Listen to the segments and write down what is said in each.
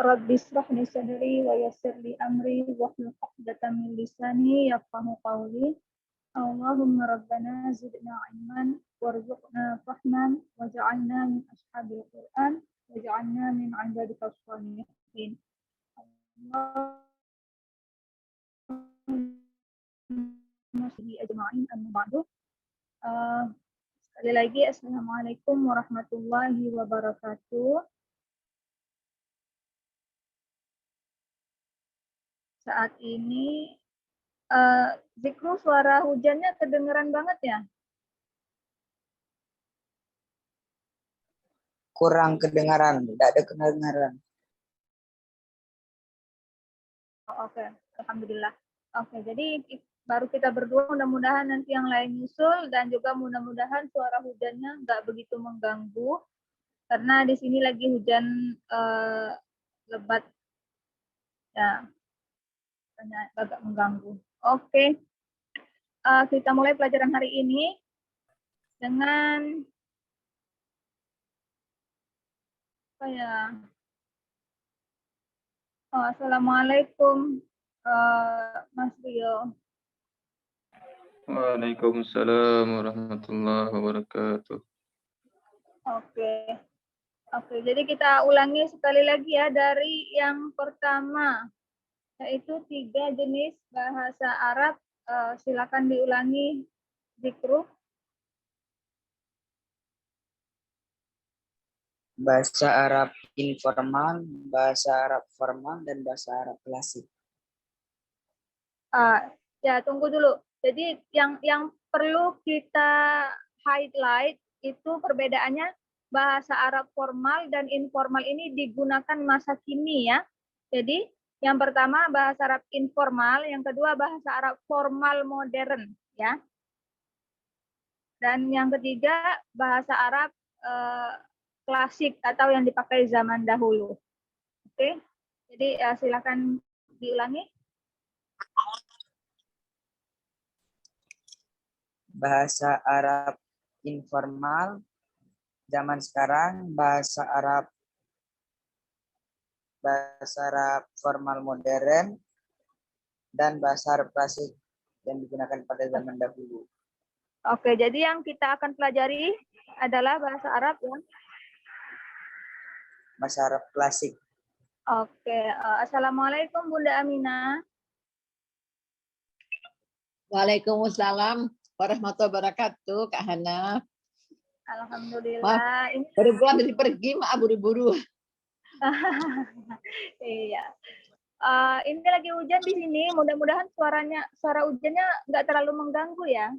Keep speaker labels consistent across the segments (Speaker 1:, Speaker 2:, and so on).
Speaker 1: Rabbi israh li sadri wa yassir li amri wahlul 'uqdatam min lisani yafqahu qawli. Allahumma rabbana zidna ilman warzuqna fahman waj'alna min ashabil Qur'an waj'alna min 'ibadikal shalihin. Allahumma ajma'in amma ba'du. Sekali lagi assalamualaikum warahmatullahi wabarakatuh. Saat ini Zikru, suara hujannya kedengeran banget ya?
Speaker 2: Kurang kedengaran, tidak ada kedengaran.
Speaker 1: Oke, alhamdulillah. Oke, jadi baru kita berdua, mudah-mudahan nanti yang lain nyusul dan juga mudah-mudahan suara hujannya nggak begitu mengganggu karena di sini lagi hujan lebat ya, agak mengganggu. Oke, kita mulai pelajaran hari ini dengan apa ya? Assalamualaikum Mas Rio.
Speaker 3: Waalaikumsalam warahmatullahi wabarakatuh.
Speaker 1: Oke, jadi kita ulangi sekali lagi ya dari yang pertama, yaitu 3 jenis bahasa Arab. Silakan diulangi, Zikru.
Speaker 2: Bahasa Arab informal, bahasa Arab formal, dan bahasa Arab klasik.
Speaker 1: Ya, tunggu dulu. Jadi yang perlu kita highlight itu perbedaannya bahasa Arab formal dan informal ini digunakan masa kini ya. Jadi yang pertama bahasa Arab informal, yang kedua bahasa Arab formal modern ya. Dan yang ketiga bahasa Arab klasik atau yang dipakai zaman dahulu. Oke. Jadi silakan diulangi.
Speaker 2: Bahasa Arab informal zaman sekarang, bahasa Arab formal modern, dan bahasa Arab klasik yang digunakan pada zaman dahulu.
Speaker 1: Oke, jadi yang kita akan pelajari adalah bahasa Arab ya.
Speaker 2: Bahasa Arab klasik.
Speaker 1: Oke, assalamualaikum Bunda Aminah.
Speaker 4: Waalaikumsalam warahmatullahi wabarakatuh, Kak Hana.
Speaker 1: Alhamdulillah.
Speaker 4: Baru pulang dari pergi, maaf buru-buru.
Speaker 1: Iya. Ini lagi hujan di sini. Mudah-mudahan suara hujannya nggak terlalu mengganggu ya.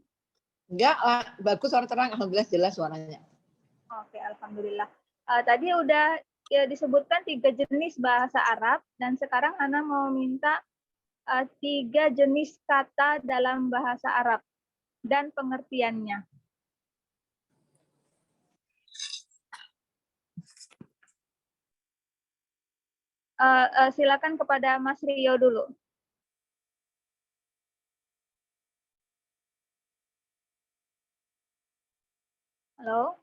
Speaker 4: Enggak, bagus, suara terang, alhamdulillah jelas suaranya.
Speaker 1: Oke, alhamdulillah. Tadi udah ya, disebutkan 3 jenis bahasa Arab dan sekarang Hana mau minta 3 jenis kata dalam bahasa Arab dan pengertiannya. Silakan kepada Mas Rio dulu. Halo.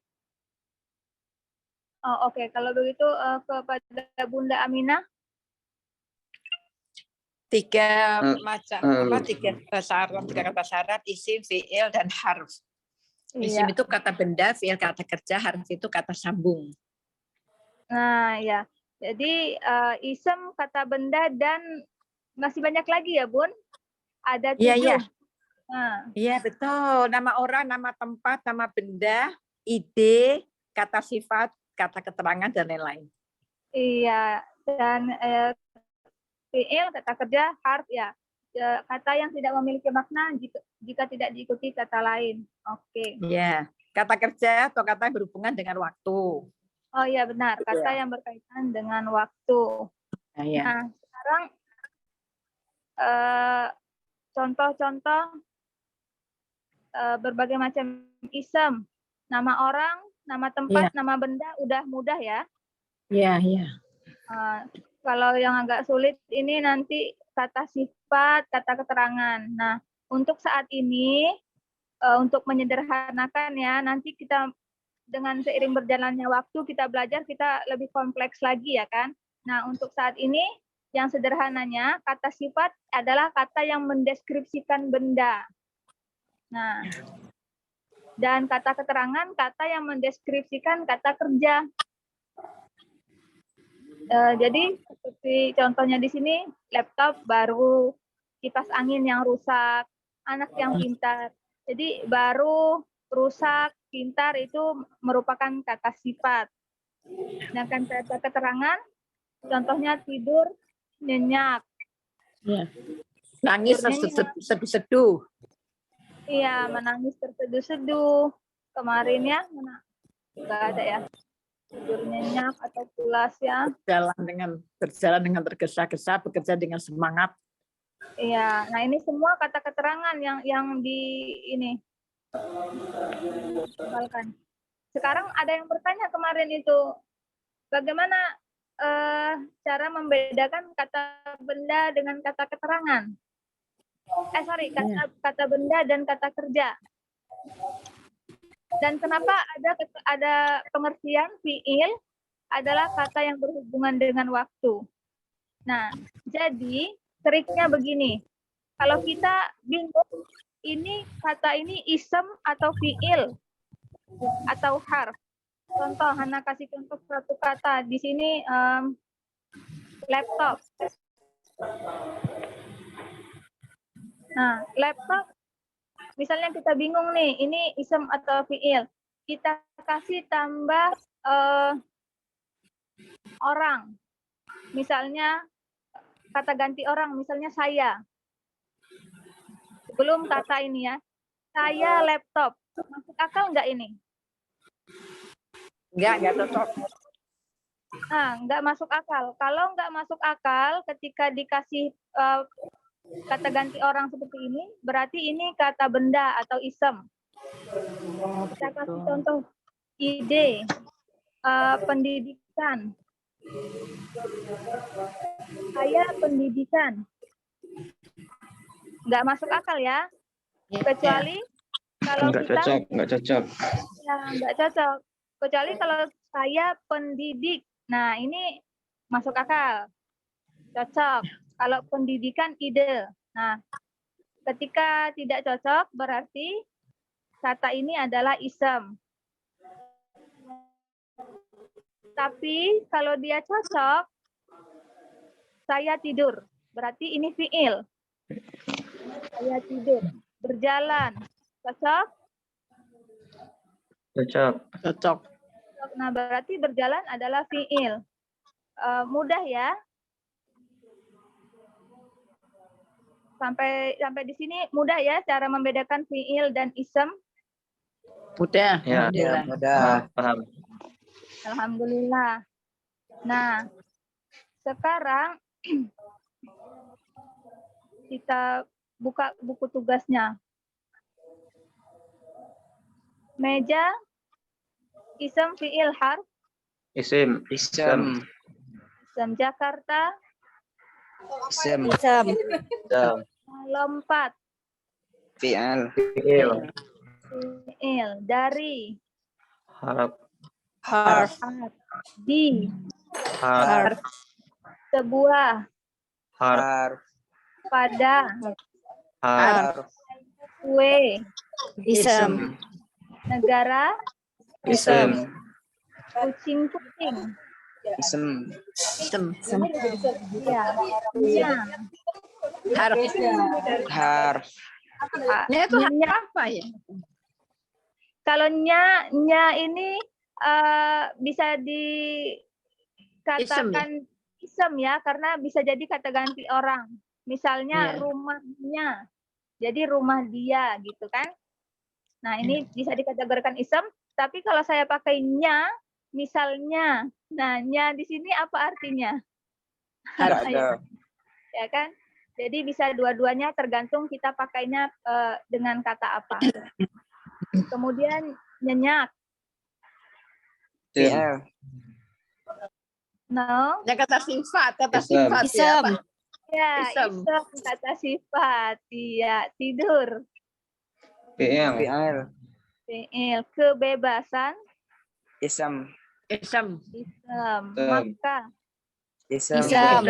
Speaker 1: Oke, kalau begitu kepada Bunda Aminah.
Speaker 4: 3 macam apa? 3 bahasa Arab, 3 kata bahasa Arab, isim, fiil, dan harf. Isim itu kata benda, fiil kata kerja, harf itu kata sambung.
Speaker 1: Nah, ya. Jadi isim kata benda dan masih banyak lagi ya, Bun? Ada 7.
Speaker 4: Iya.
Speaker 1: Nah.
Speaker 4: Iya, betul. Nama orang, nama tempat, nama benda, ide, kata sifat, kata keterangan, dan lain-lain.
Speaker 1: Iya, dan fiil kata kerja, harf ya. Kata yang tidak memiliki makna jika tidak diikuti kata lain. Oke.
Speaker 4: Iya, kata kerja atau kata yang berhubungan dengan waktu.
Speaker 1: Oh iya benar, kata yang berkaitan dengan waktu. Nah, sekarang contoh-contoh berbagai macam isim. Nama orang, nama tempat, nama benda udah mudah ya.
Speaker 4: Iya.
Speaker 1: Kalau yang agak sulit ini nanti kata sifat, kata keterangan. Nah, untuk saat ini, untuk menyederhanakan ya, nanti kita dengan seiring berjalannya waktu kita belajar, kita lebih kompleks lagi ya kan. Nah, untuk saat ini yang sederhananya kata sifat adalah kata yang mendeskripsikan benda. Nah, dan kata keterangan kata yang mendeskripsikan kata kerja. Jadi seperti contohnya di sini laptop baru, kipas angin yang rusak, anak yang pintar. Jadi baru, rusak, pintar itu merupakan kata sifat. Sedangkan kata keterangan contohnya tidur, nyenyak.
Speaker 4: Ya. Nangis terseduh-seduh.
Speaker 1: Iya, menangis terseduh-seduh. Kemarin ya, nggak ada ya. Tidur nyenyak atau pulas ya.
Speaker 4: Berjalan dengan tergesa-gesa, bekerja dengan semangat.
Speaker 1: Iya, nah ini semua kata keterangan yang di ini. Sekarang ada yang bertanya kemarin itu, bagaimana cara membedakan kata benda dengan kata keterangan? Kata benda dan kata kerja. Dan kenapa ada pengertian fiil adalah kata yang berhubungan dengan waktu. Nah, jadi triknya begini. Kalau kita bingung, ini kata ini isem atau fiil atau harf. Contoh, Hana kasih contoh satu kata. Di sini laptop. Nah, laptop, misalnya kita bingung nih, ini isem atau fiil. Kita kasih tambah orang. Misalnya, kata ganti orang, misalnya saya. Sebelum kata ini ya, saya laptop. Masuk akal nggak ini?
Speaker 4: Nggak cocok.
Speaker 1: Nah, nggak masuk akal. Kalau nggak masuk akal, ketika dikasih kata ganti orang seperti ini, berarti ini kata benda atau isem. Kita kasih contoh ide, pendidikan. Saya pendidikan. Nggak masuk akal ya, kecuali kalau
Speaker 3: Nggak
Speaker 1: kita
Speaker 3: cocok.
Speaker 1: ya nggak cocok. Kecuali kalau saya pendidik. Nah, ini masuk akal. Cocok. Kalau pendidikan ide. Nah, ketika tidak cocok berarti kata ini adalah isem. Tapi kalau dia cocok, saya tidur. Berarti ini fiil. Saya tidur. Berjalan. Cocok?
Speaker 3: Cocok.
Speaker 1: Nah, berarti berjalan adalah fiil. Mudah ya. Sampai di sini mudah ya cara membedakan fiil dan isem.
Speaker 4: Mudah.
Speaker 3: Ya,
Speaker 2: Mudah.
Speaker 3: paham.
Speaker 1: Alhamdulillah. Nah, sekarang kita buka buku tugasnya. Meja, isem, fiil, harf.
Speaker 3: Isim.
Speaker 2: Isem.
Speaker 1: Isem. Jakarta,
Speaker 2: Isem.
Speaker 1: lompat,
Speaker 2: Fi'al.
Speaker 3: Fiil.
Speaker 1: fiil. Dari,
Speaker 3: Harf.
Speaker 1: di,
Speaker 3: Harf.
Speaker 1: sebuah,
Speaker 3: Harf.
Speaker 1: pada,
Speaker 3: Harf.
Speaker 1: kue,
Speaker 2: Isem.
Speaker 1: negara,
Speaker 3: Isim.
Speaker 1: kucing-kucing.
Speaker 2: Isem.
Speaker 1: Ya, nya.
Speaker 2: Harf.
Speaker 4: Nya itu apa ya?
Speaker 1: Kalau nya ini bisa dikatakan isem ya, karena bisa jadi kata ganti orang. Misalnya rumahnya, jadi rumah dia gitu kan. Nah, ini bisa dikategorikan isem, tapi kalau saya pakai nya, misalnya, nah nya di sini apa artinya?
Speaker 2: Enggak ada.
Speaker 1: Ya kan? Jadi bisa dua-duanya tergantung kita pakainya dengan kata apa. Kemudian nyenyak.
Speaker 2: Fi'al.
Speaker 1: No.
Speaker 4: Ya kata sifat
Speaker 3: Isem.
Speaker 4: ya.
Speaker 1: Ya,
Speaker 4: Isem.
Speaker 1: isem kata sifat. Iya, tidur.
Speaker 3: Fiil.
Speaker 2: Fi'al.
Speaker 1: Fiil. Kebebasan.
Speaker 2: Isem.
Speaker 4: Isem.
Speaker 1: Isem. Makan.
Speaker 2: Isem.
Speaker 5: Isam.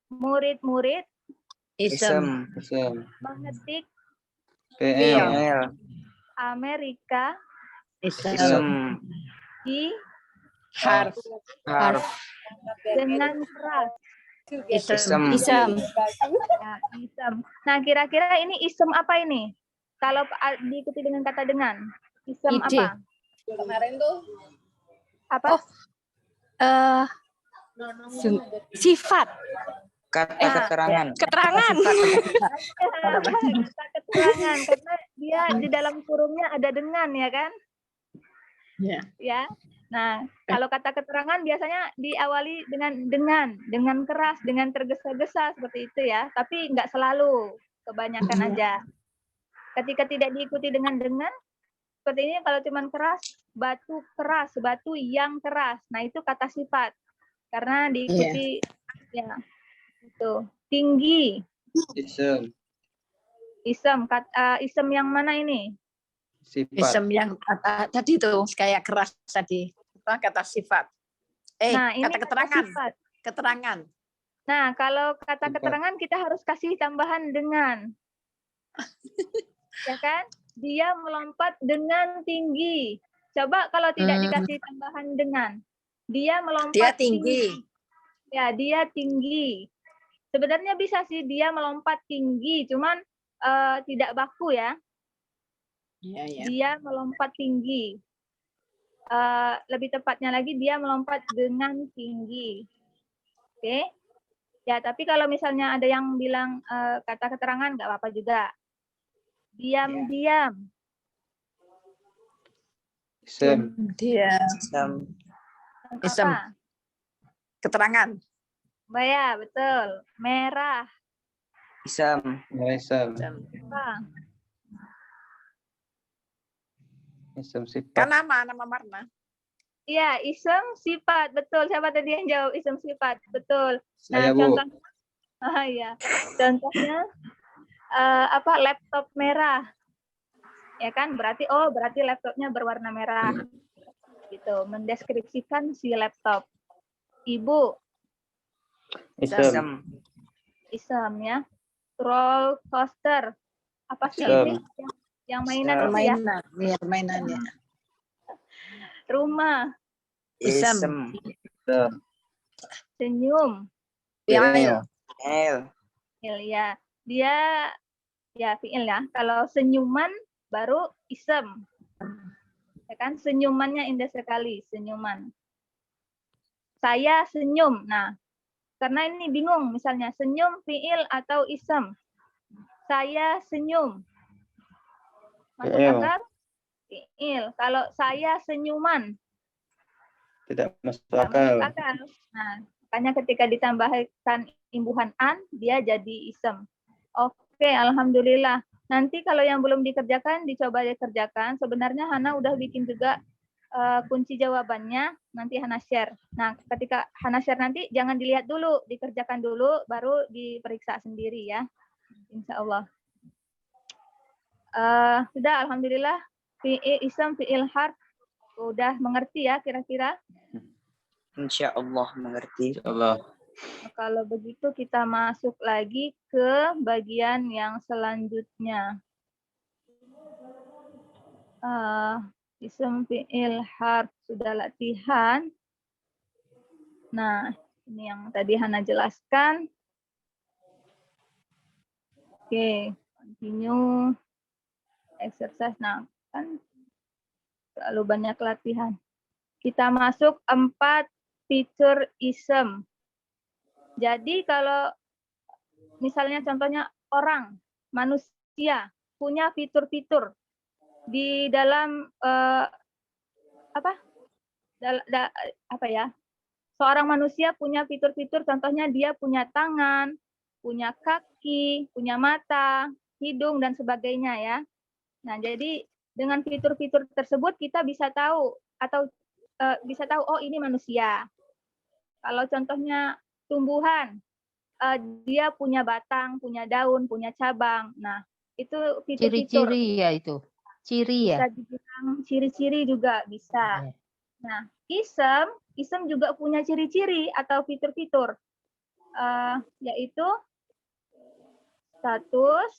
Speaker 1: Murid-murid
Speaker 4: Isem.
Speaker 3: Isem.
Speaker 1: mengetik
Speaker 3: PL.
Speaker 2: PL.
Speaker 1: Amerika
Speaker 4: Isem.
Speaker 2: Isem.
Speaker 1: di
Speaker 4: Harf.
Speaker 2: Harf.
Speaker 1: dengan keras.
Speaker 2: Isem.
Speaker 5: Isam.
Speaker 1: Ya, isem. Nah, kira-kira ini isem apa ini? Kalau diikuti dengan kata dengan. Isem
Speaker 5: Ide.
Speaker 1: apa?
Speaker 4: Kemarin tuh.
Speaker 1: Apa?
Speaker 5: Oh. Sifat.
Speaker 2: Kata keterangan.
Speaker 5: Keterangan.
Speaker 1: Kata keterangan karena dia di dalam kurungnya ada dengan, ya kan?
Speaker 4: Ya.
Speaker 1: Ya. Nah, kalau kata keterangan biasanya diawali dengan keras, dengan tergesa-gesa seperti itu ya. Tapi nggak selalu, kebanyakan aja. Ketika tidak diikuti dengan seperti ini kalau cuman keras, batu yang keras. Nah, itu kata sifat. Karena diikuti ya. Itu. Tinggi.
Speaker 3: Isem.
Speaker 1: Isem yang mana ini?
Speaker 3: Sifat.
Speaker 4: Isem yang tadi tuh kayak keras tadi. Kata sifat.
Speaker 1: Nah, ini
Speaker 4: kata keterangan.
Speaker 1: sifat.
Speaker 4: Keterangan.
Speaker 1: Nah, kalau kata
Speaker 3: Sifat.
Speaker 1: keterangan kita harus kasih tambahan dengan. Ya kan? Dia melompat dengan tinggi. Coba kalau tidak dikasih tambahan dengan. Dia melompat
Speaker 4: Dia tinggi.
Speaker 1: Ya, dia tinggi. Sebenarnya bisa sih dia melompat tinggi, cuman tidak baku ya.
Speaker 4: Iya.
Speaker 1: Dia melompat tinggi. Lebih tepatnya lagi dia melompat dengan tinggi. Oke. Ya, tapi kalau misalnya ada yang bilang kata keterangan nggak apa-apa juga. Diam-diam.
Speaker 3: Isem.
Speaker 4: Dia.
Speaker 2: Isem.
Speaker 4: Isem.
Speaker 1: Apa?
Speaker 4: Keterangan.
Speaker 1: Ya, betul. Merah.
Speaker 2: Isem.
Speaker 3: Isem.
Speaker 1: Apa?
Speaker 3: Isem sifat.
Speaker 4: Kan nama warna.
Speaker 1: Iya, isem sifat. Betul. Siapa tadi yang jawab isem sifat? Betul.
Speaker 3: Saya,
Speaker 1: Nah,
Speaker 3: Bu.
Speaker 1: contohnya, ya. Contohnya laptop merah. Ya kan? Berarti laptopnya berwarna merah. Gitu, mendeskripsikan si laptop. Ibu,
Speaker 3: Isem.
Speaker 1: isem ya. Roller coaster. Apa sih
Speaker 3: Isem.
Speaker 1: ini? Yang mainan itu ya?
Speaker 4: Permainan ya.
Speaker 1: Rumah,
Speaker 4: Isem.
Speaker 2: Isem.
Speaker 3: Isem.
Speaker 1: senyum.
Speaker 3: PL.
Speaker 2: L.
Speaker 1: Ya, dia ya fiil ya. Kalau senyuman baru isem. Ya kan? Senyumannya indah sekali, senyuman. Saya senyum. Nah, karena ini bingung misalnya senyum fiil atau isem. Saya senyum. Masuk
Speaker 3: Fiil.
Speaker 1: akal? Fiil. Kalau saya senyuman,
Speaker 3: Tidak masuk
Speaker 1: nggak
Speaker 3: akal.
Speaker 1: masuk akal. Nah, makanya ketika ditambahkan imbuhan an, dia jadi isem. Oke, alhamdulillah. Nanti kalau yang belum dikerjakan, dicoba dikerjakan. Sebenarnya Hana udah bikin juga kunci jawabannya, nanti Hana share. Nah, ketika Hana share nanti, jangan dilihat dulu, dikerjakan dulu, baru diperiksa sendiri ya. Insya Allah. Sudah, alhamdulillah. Fi'il isem, fi'il harf, udah mengerti ya kira-kira?
Speaker 2: Insya Allah mengerti.
Speaker 3: Insyaallah.
Speaker 1: Nah, kalau begitu kita masuk lagi ke bagian yang selanjutnya. Isem fi'il harf sudah latihan. Nah, ini yang tadi Hana jelaskan. Oke, continue exercise. Nah, kan terlalu banyak latihan. Kita masuk 4 fitur isem. Jadi kalau misalnya contohnya orang, manusia punya fitur-fitur di dalam seorang manusia punya fitur-fitur, contohnya dia punya tangan, punya kaki, punya mata, hidung dan sebagainya ya. Nah, jadi dengan fitur-fitur tersebut kita bisa tahu oh ini manusia. Kalau contohnya tumbuhan, dia punya batang, punya daun, punya cabang. Nah, itu fitur-fitur.
Speaker 5: Ciri-ciri ya itu. Ciri ya.
Speaker 1: Bisa dibilang ciri-ciri juga bisa. Nah, isem Isem juga punya ciri-ciri atau fitur-fitur, yaitu status,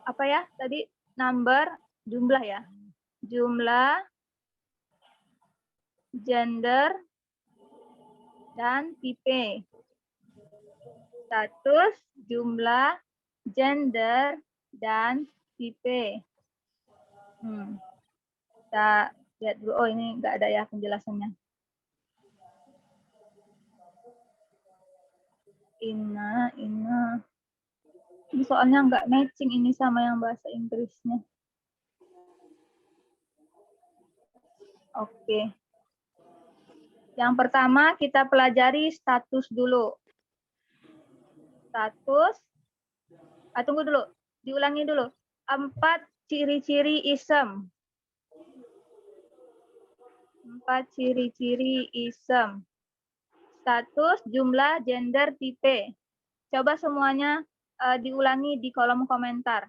Speaker 1: apa ya tadi, number, jumlah ya, jumlah, gender, dan tipe. Status, jumlah, gender, dan tipe. Kita lihat dulu. Oh, ini nggak ada ya penjelasannya. Ina. Ini soalnya nggak matching ini sama yang bahasa Inggrisnya. Oke. Yang pertama kita pelajari status dulu. Status. Tunggu dulu. Diulangi dulu. 4 ciri-ciri isem. 4 ciri-ciri isem. Status, jumlah, gender, tipe. Coba semuanya diulangi di kolom komentar.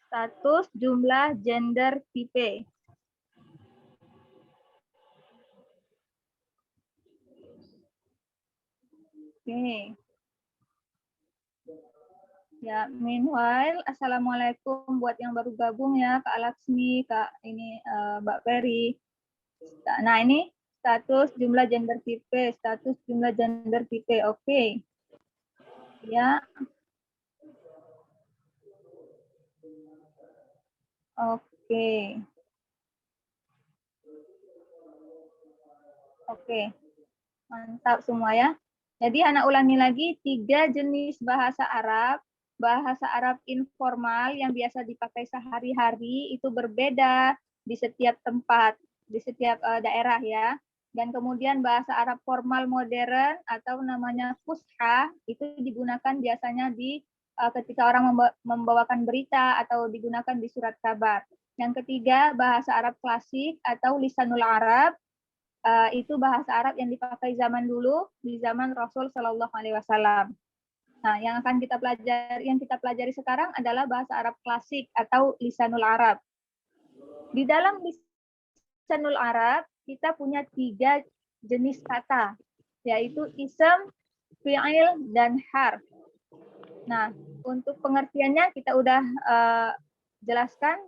Speaker 1: Status, jumlah, gender, tipe. Oke. Ya, meanwhile, assalamualaikum buat yang baru gabung ya, Kak Laksmi, Kak ini Mbak Ferry. Nah, ini status, jumlah, gender, tipe, status, jumlah, gender, tipe. Oke. Ya. Oke. Oke. Mantap semua ya. Jadi anak ulangi lagi 3 jenis bahasa Arab. Bahasa Arab informal yang biasa dipakai sehari-hari itu berbeda di setiap tempat, di setiap daerah ya. Dan kemudian bahasa Arab formal modern atau namanya fusha itu digunakan biasanya di ketika orang membawakan berita atau digunakan di surat kabar. Yang ketiga bahasa Arab klasik atau lisanul Arab. Itu bahasa Arab yang dipakai zaman dulu di zaman Rasul Shallallahu Alaihi Wasallam. Nah, yang kita pelajari sekarang adalah bahasa Arab klasik atau lisanul Arab. Di dalam lisanul Arab kita punya 3 jenis kata, yaitu isem, fi'il, dan harf. Nah, untuk pengertiannya kita udah jelaskan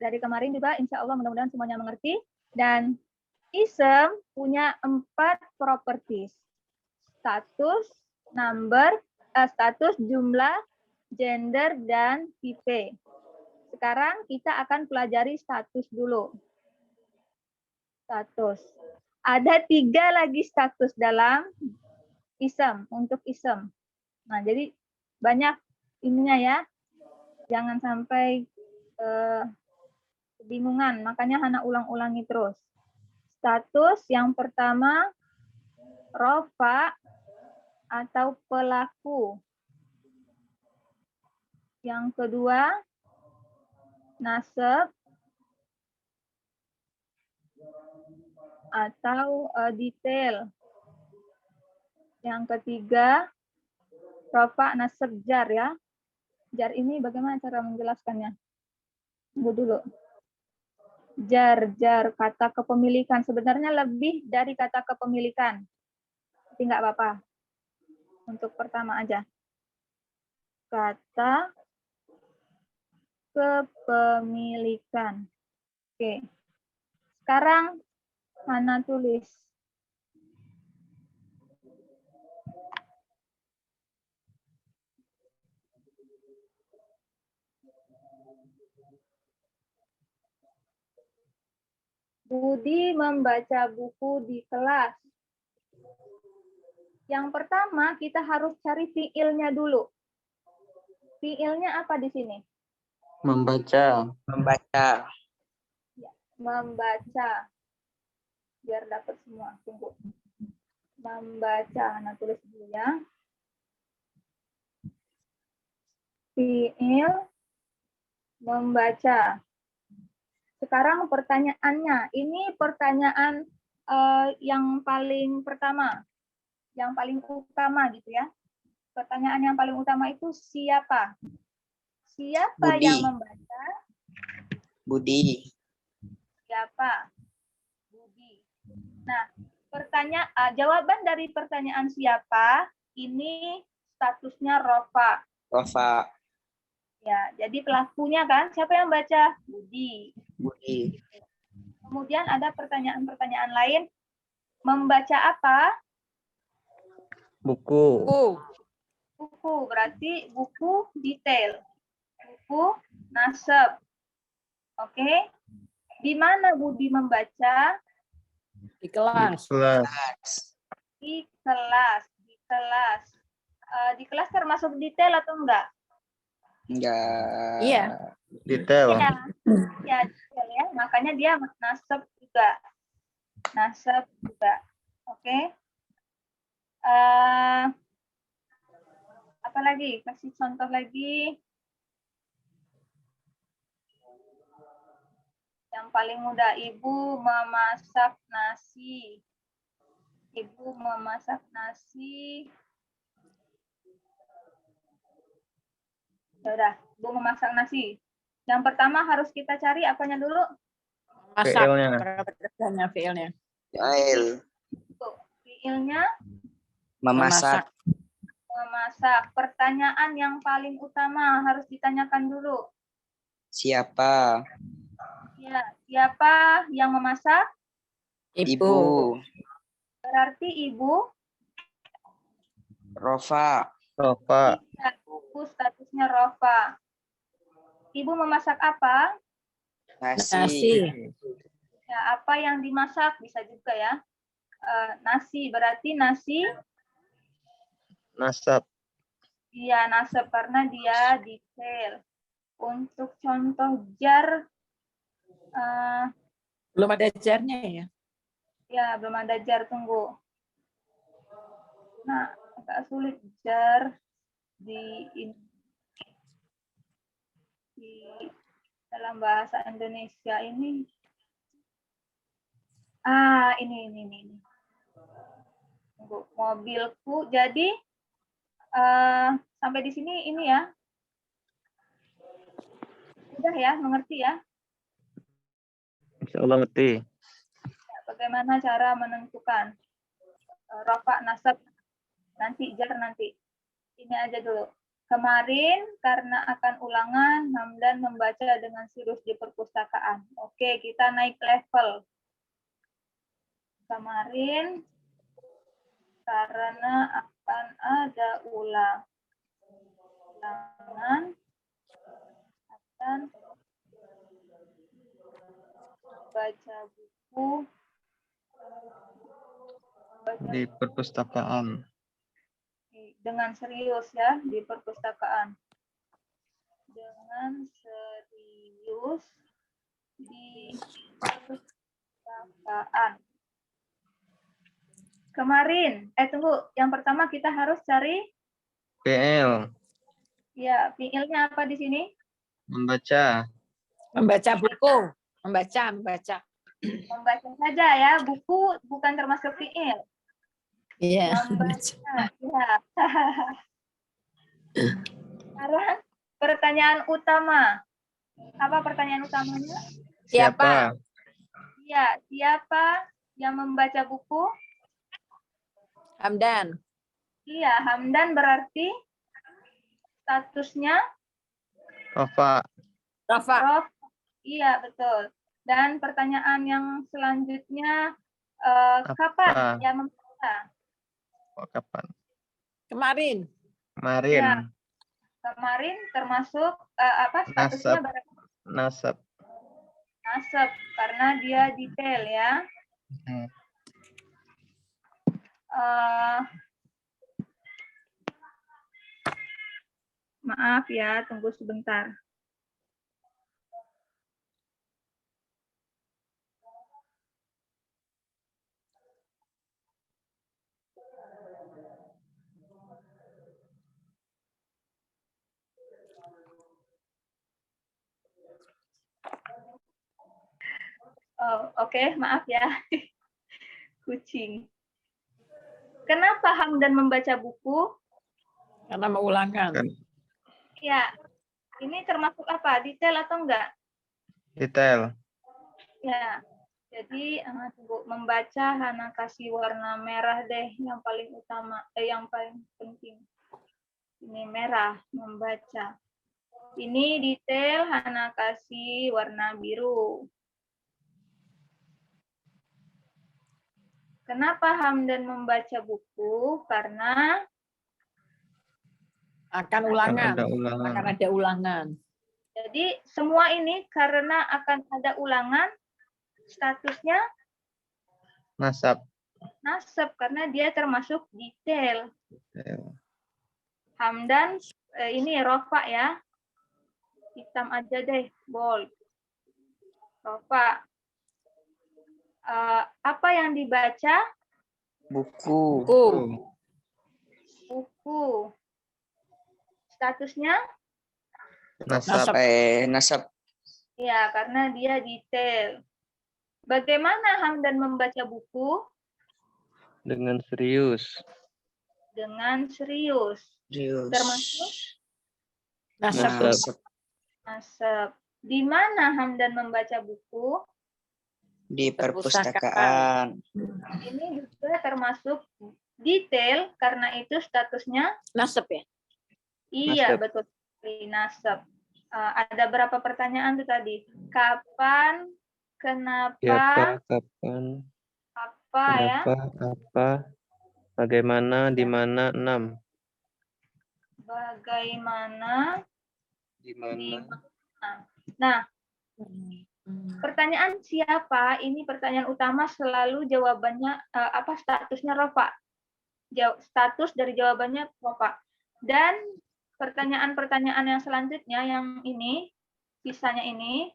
Speaker 1: dari kemarin juga, insya Allah mudah-mudahan semuanya mengerti. Dan isem punya 4 properties. Status, number, status, jumlah, gender, dan tipe. Sekarang kita akan pelajari status dulu. Status. Ada 3 lagi status dalam isem, untuk isem. Nah, jadi banyak ininya ya. Jangan sampai kebingungan, makanya Hana ulang-ulangi terus. Status yang pertama, rofa atau pelaku. Yang kedua, nasab atau detail. Yang ketiga, rofa, nasab, jar ya. Jar ini bagaimana cara menjelaskannya? Tunggu dulu. Jar, kata kepemilikan. Sebenarnya lebih dari kata kepemilikan. Tapi nggak apa-apa. Untuk pertama aja. Kata kepemilikan. Oke. Sekarang Hana tulis. Budi membaca buku di kelas. Yang pertama, kita harus cari fiilnya dulu. Fiilnya apa di sini?
Speaker 3: Membaca.
Speaker 2: Membaca.
Speaker 1: Ya, membaca. Biar dapat semua. Tunggu. Membaca. Nah, tulis dulu ya. Fiil membaca. Sekarang pertanyaannya. Ini pertanyaan yang paling pertama. Yang paling utama gitu ya. Pertanyaan yang paling utama itu siapa? Siapa
Speaker 2: Budi.
Speaker 1: yang membaca?
Speaker 2: Budi.
Speaker 1: Siapa? Budi. Nah, jawaban dari pertanyaan siapa ini statusnya rofa.
Speaker 2: Rofa.
Speaker 1: Ya, jadi pelakunya kan siapa yang baca? Budi.
Speaker 2: Budi.
Speaker 1: Kemudian ada pertanyaan-pertanyaan lain. Membaca apa?
Speaker 3: Buku.
Speaker 1: Buku, berarti buku detail. Buku nasab. Oke. Di mana Budi membaca?
Speaker 4: Di kelas.
Speaker 1: Di kelas. Di kelas termasuk detail atau enggak?
Speaker 2: Enggak.
Speaker 4: Iya.
Speaker 3: Detail.
Speaker 1: Ya, detail ya. Makanya dia nasab juga. Oke. Apa lagi? Kasih contoh lagi. Yang paling mudah, ibu memasak nasi. Ibu memasak nasi. Ya udah, ibu memasak nasi. Yang pertama harus kita cari apanya dulu?
Speaker 4: Masak.
Speaker 3: VL-nya.
Speaker 4: Kerjanya VL-nya.
Speaker 1: Fiilnya
Speaker 2: Memasak.
Speaker 1: memasak. Pertanyaan yang paling utama harus ditanyakan dulu.
Speaker 2: Siapa?
Speaker 1: Ya, siapa yang memasak?
Speaker 2: Ibu.
Speaker 1: Berarti ibu.
Speaker 2: Rofa.
Speaker 1: Ibu statusnya rofa. Ibu memasak apa?
Speaker 2: Nasi.
Speaker 1: Ya, apa yang dimasak bisa juga ya. Nasi berarti nasi.
Speaker 3: Nasab.
Speaker 1: Iya, nasab karena dia detail. Untuk contoh jar,
Speaker 4: Belum ada jarnya ya?
Speaker 1: ya belum ada jar, tunggu. Nah, agak sulit jar di dalam bahasa Indonesia ini. Ini. Tunggu, mobilku. Jadi sampai di sini ini ya. Udah ya, mengerti ya?
Speaker 3: Insya Allah ngerti.
Speaker 1: Bagaimana cara menentukan rofa, nasab, nanti jar nanti. Ini aja dulu. Kemarin karena akan ulangan, Hamdan membaca dengan serius di perpustakaan. Oke, kita naik level. Kemarin karena akan ada ulangan akan baca buku
Speaker 3: Di perpustakaan.
Speaker 1: dengan serius ya di perpustakaan. Dengan serius di perpustakaan. Kemarin, tunggu, yang pertama kita harus cari
Speaker 3: PL.
Speaker 1: ya, fiilnya apa di sini?
Speaker 3: Membaca.
Speaker 4: Membaca buku. Membaca.
Speaker 1: Membaca saja ya, buku bukan termasuk fiil.
Speaker 4: Iya.
Speaker 1: Membaca, ya. Sekarang pertanyaan utama. Apa pertanyaan utamanya?
Speaker 4: Siapa?
Speaker 1: Ya, siapa yang membaca buku?
Speaker 4: Hamdan.
Speaker 1: Iya, Hamdan berarti statusnya
Speaker 3: Rofa.
Speaker 4: Rafa.
Speaker 1: Iya, betul. Dan pertanyaan yang selanjutnya, kapan yang membaca?
Speaker 3: Kapan?
Speaker 4: Kemarin.
Speaker 1: Ya, kemarin termasuk statusnya
Speaker 3: Nasab.
Speaker 1: nasab karena dia detail ya. Maaf ya, tunggu sebentar. Oke, maaf ya. Kucing. Kenapa Hamdan membaca buku?
Speaker 4: Karena mengulangan.
Speaker 1: Ya, ini termasuk apa? Detail atau enggak?
Speaker 3: Detail.
Speaker 1: Ya, Jadi tunggu, membaca Hana kasih warna merah deh yang paling utama, yang paling penting. Ini merah, membaca. Ini detail Hana kasih warna biru. Kenapa Hamdan membaca buku? Karena
Speaker 4: Akan
Speaker 3: Akan
Speaker 4: ulangan.
Speaker 3: ada ulangan.
Speaker 4: Akan ada ulangan.
Speaker 1: jadi semua ini karena akan ada ulangan, statusnya
Speaker 3: Nasab.
Speaker 1: nasab karena dia termasuk detail. Hamdan ini rofa ya. Hitam aja deh, bold. Rofa. Apa yang dibaca?
Speaker 2: Buku.
Speaker 1: Buku. Statusnya?
Speaker 3: Nasab.
Speaker 2: Nasab.
Speaker 1: Ya, karena dia detail. Bagaimana Hamdan membaca buku?
Speaker 3: Dengan serius.
Speaker 1: Dengan serius. Termasuk
Speaker 4: Nasab.
Speaker 1: nasab. Di mana Hamdan membaca buku?
Speaker 2: Di perpustakaan.
Speaker 1: Ini juga termasuk detail karena itu statusnya
Speaker 4: Nasab ya?
Speaker 1: iya,
Speaker 3: Nasab.
Speaker 1: betul sekali, nasab. Ada berapa pertanyaan tuh tadi? Kapan, kenapa,
Speaker 3: Siapa, kapan,
Speaker 1: apa ya?
Speaker 3: kenapa, apa, bagaimana, di mana, 6.
Speaker 1: Bagaimana,
Speaker 3: Di
Speaker 1: di
Speaker 3: mana?
Speaker 1: mana. Nah, pertanyaan siapa ini pertanyaan utama selalu jawabannya apa statusnya rofa. Status dari jawabannya rofa. Dan pertanyaan-pertanyaan yang selanjutnya yang ini, sisanya ini.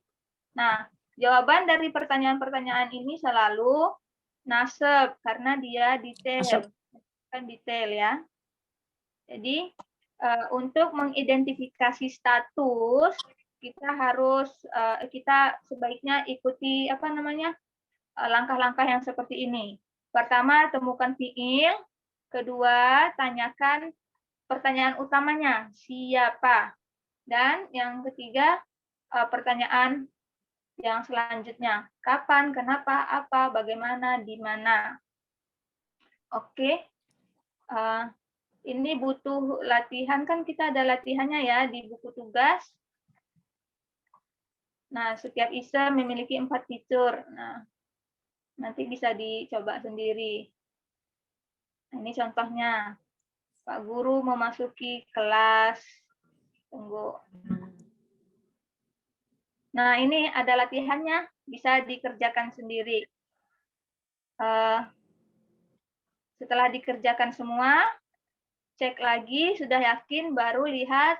Speaker 1: Nah, jawaban dari pertanyaan-pertanyaan ini selalu nasab karena dia detail. Kan detail ya. Jadi untuk mengidentifikasi status kita harus kita sebaiknya ikuti apa namanya langkah-langkah yang seperti ini. Pertama, temukan fiil. Kedua, tanyakan pertanyaan utamanya, siapa? Dan yang ketiga, pertanyaan yang selanjutnya, kapan, kenapa, apa, bagaimana, di mana. Oke, ini butuh latihan, kan kita ada latihannya ya di buku tugas. Nah, setiap item memiliki 4 fitur. Nah, nanti bisa dicoba sendiri. Nah, ini contohnya. Pak Guru memasuki kelas. Tunggu. Nah, ini ada latihannya. Bisa dikerjakan sendiri. Setelah dikerjakan semua, cek lagi, sudah yakin, baru lihat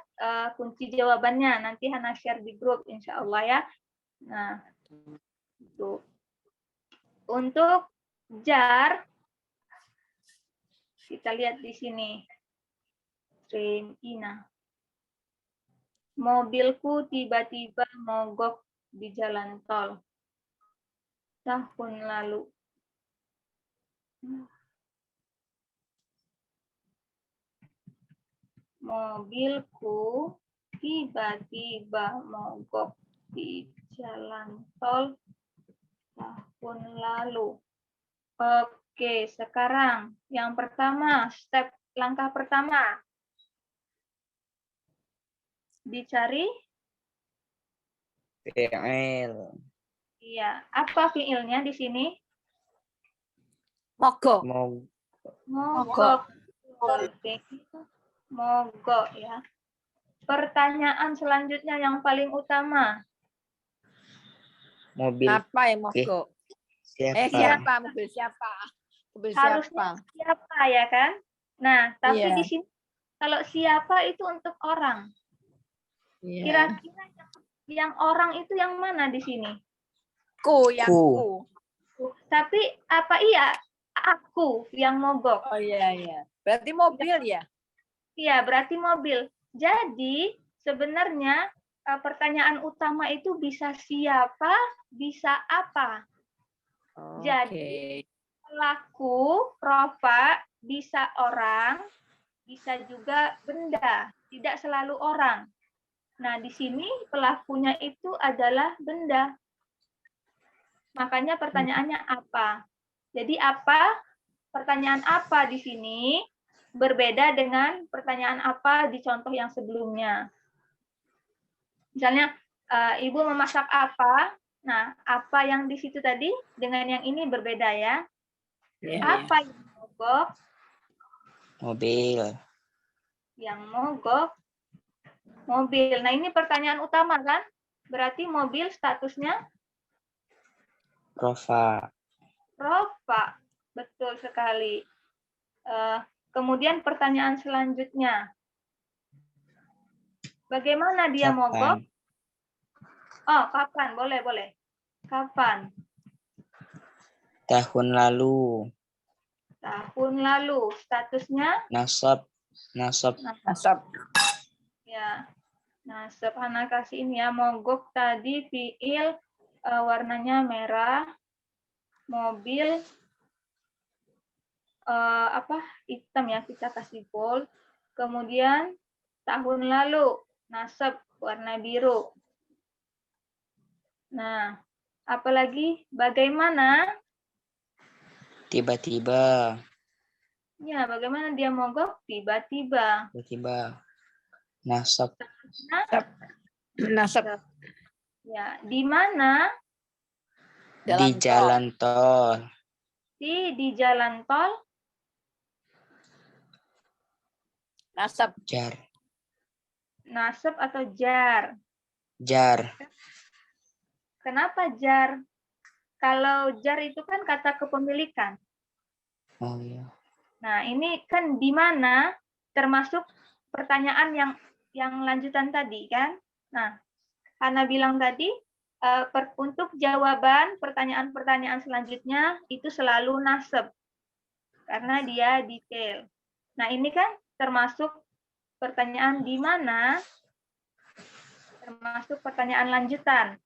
Speaker 1: kunci jawabannya. Nanti Hana share di grup, insya Allah ya. Nah, itu. Untuk jar, kita lihat di sini. Ina. Mobilku tiba-tiba mogok di jalan tol tahun lalu. Mobilku tiba-tiba mogok di jalan tol tahun lalu. Oke, sekarang yang pertama, langkah pertama. Dicari
Speaker 2: Fiil.
Speaker 1: iya, apa fiilnya di sini?
Speaker 4: Mogok.
Speaker 1: Mogok. Oke. Mogok ya. Pertanyaan selanjutnya yang paling utama.
Speaker 2: Mobil.
Speaker 4: Apa yang mogok?
Speaker 2: Siapa?
Speaker 4: Siapa? Mobil siapa? Mobil
Speaker 1: Harusnya
Speaker 4: siapa?
Speaker 1: siapa ya kan? Nah, tapi
Speaker 4: Iya.
Speaker 1: di sini kalau siapa itu untuk orang.
Speaker 4: Iya.
Speaker 1: Kira-kira yang orang itu yang mana di sini?
Speaker 4: Yang ku.
Speaker 1: Tapi apa iya? Aku yang mogok.
Speaker 4: Oh iya. Berarti mobil ya?
Speaker 1: Iya, berarti mobil. Jadi sebenarnya pertanyaan utama itu bisa siapa, bisa apa. Jadi pelaku, rofa, bisa orang, bisa juga benda, tidak selalu orang. Nah, di sini pelakunya itu adalah benda. Makanya pertanyaannya apa. Jadi apa? Pertanyaan apa di sini berbeda dengan pertanyaan apa di contoh yang sebelumnya. Misalnya, Ibu memasak apa? Nah, apa yang di situ tadi dengan yang ini berbeda ya. Apa yang mogok?
Speaker 2: Mobil.
Speaker 1: Yang mogok mobil. Nah, ini pertanyaan utama kan? Berarti mobil statusnya
Speaker 2: Rofa.
Speaker 1: Rofa. Betul sekali. Kemudian pertanyaan selanjutnya. Bagaimana dia mogok? Oh, kapan? Boleh. Kapan?
Speaker 2: Tahun lalu.
Speaker 1: Tahun lalu. Statusnya?
Speaker 2: Nasab.
Speaker 1: Ya. Nasab. Hana kasih ini ya. Mogok tadi fiil warnanya merah. Mobil hitam ya, kita kasih bold. Kemudian tahun lalu nasab warna biru. Nah, apalagi bagaimana?
Speaker 2: Tiba-tiba.
Speaker 1: Ya, bagaimana dia mogok? Tiba-tiba.
Speaker 2: Nasab.
Speaker 1: Ya, di mana?
Speaker 2: Di jalan tol.
Speaker 1: Di jalan tol.
Speaker 4: Nasab.
Speaker 2: Jar.
Speaker 1: Nasab atau jar?
Speaker 2: Jar.
Speaker 1: Kenapa jar? Kalau jar itu kan kata kepemilikan.
Speaker 2: Oh iya.
Speaker 1: Nah, ini kan di mana termasuk pertanyaan yang lanjutan tadi kan? Nah, Hana bilang tadi untuk jawaban pertanyaan-pertanyaan selanjutnya itu selalu nasab karena dia detail. Nah, ini kan termasuk pertanyaan di mana, termasuk pertanyaan lanjutan.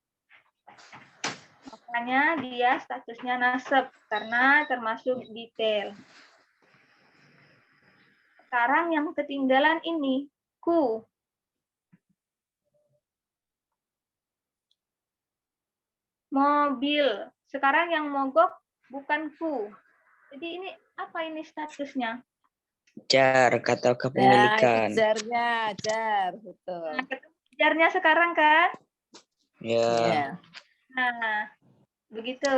Speaker 1: Makanya dia statusnya nasab karena termasuk detail. Sekarang yang ketinggalan ini, ku. Mobil. Sekarang yang mogok bukan ku. Jadi ini apa ini statusnya?
Speaker 2: Jar, kata kepemilikan.
Speaker 4: Jarnya, jar, betul.
Speaker 1: Nah, jarnya sekarang kan?
Speaker 2: Ya.
Speaker 1: Nah, begitu.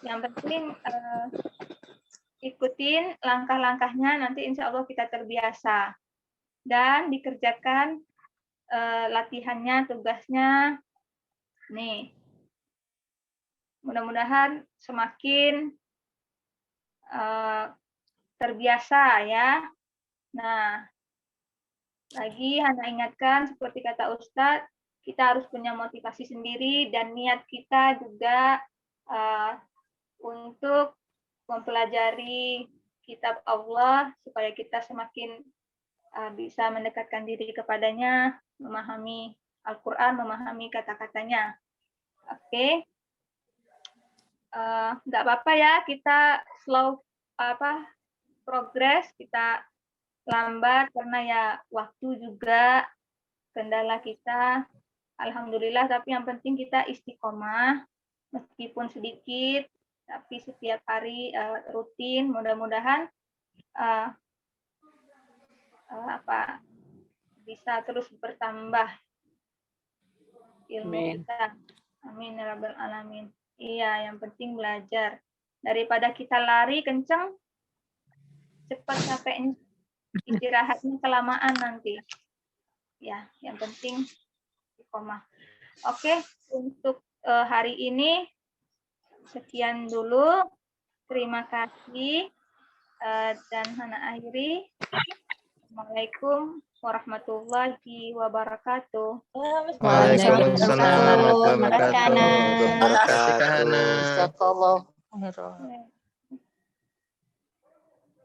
Speaker 1: Yang penting ikutin langkah-langkahnya, nanti insya Allah kita terbiasa. Dan dikerjakan latihannya, tugasnya. Nih, mudah-mudahan semakin terbiasa ya. Nah, lagi Hana ingatkan seperti kata Ustadz, kita harus punya motivasi sendiri dan niat kita juga untuk mempelajari kitab Allah supaya kita semakin bisa mendekatkan diri kepadanya, memahami Al-Quran, memahami kata-katanya. Oke. Nggak apa-apa ya, kita slow progress, kita lambat karena ya waktu juga kendala kita. Alhamdulillah, tapi yang penting kita istiqomah, meskipun sedikit, tapi setiap hari rutin. Mudah-mudahan bisa terus bertambah ilmu kita. Amin ya rabbal alamin. Iya, yang penting belajar. Daripada kita lari kenceng, cepat capeknya, istirahatnya kelamaan nanti. Ya, yang penting istiqomah. Oke, untuk hari ini sekian dulu. Terima kasih dan Hana akhiri. Assalamualaikum warahmatullahi wabarakatuh.
Speaker 3: Waalaikumsalam warahmatullahi wabarakatuh.
Speaker 5: Terima kasih,
Speaker 3: Terima kasih, Kak Hana.
Speaker 5: Jazakallah khairan.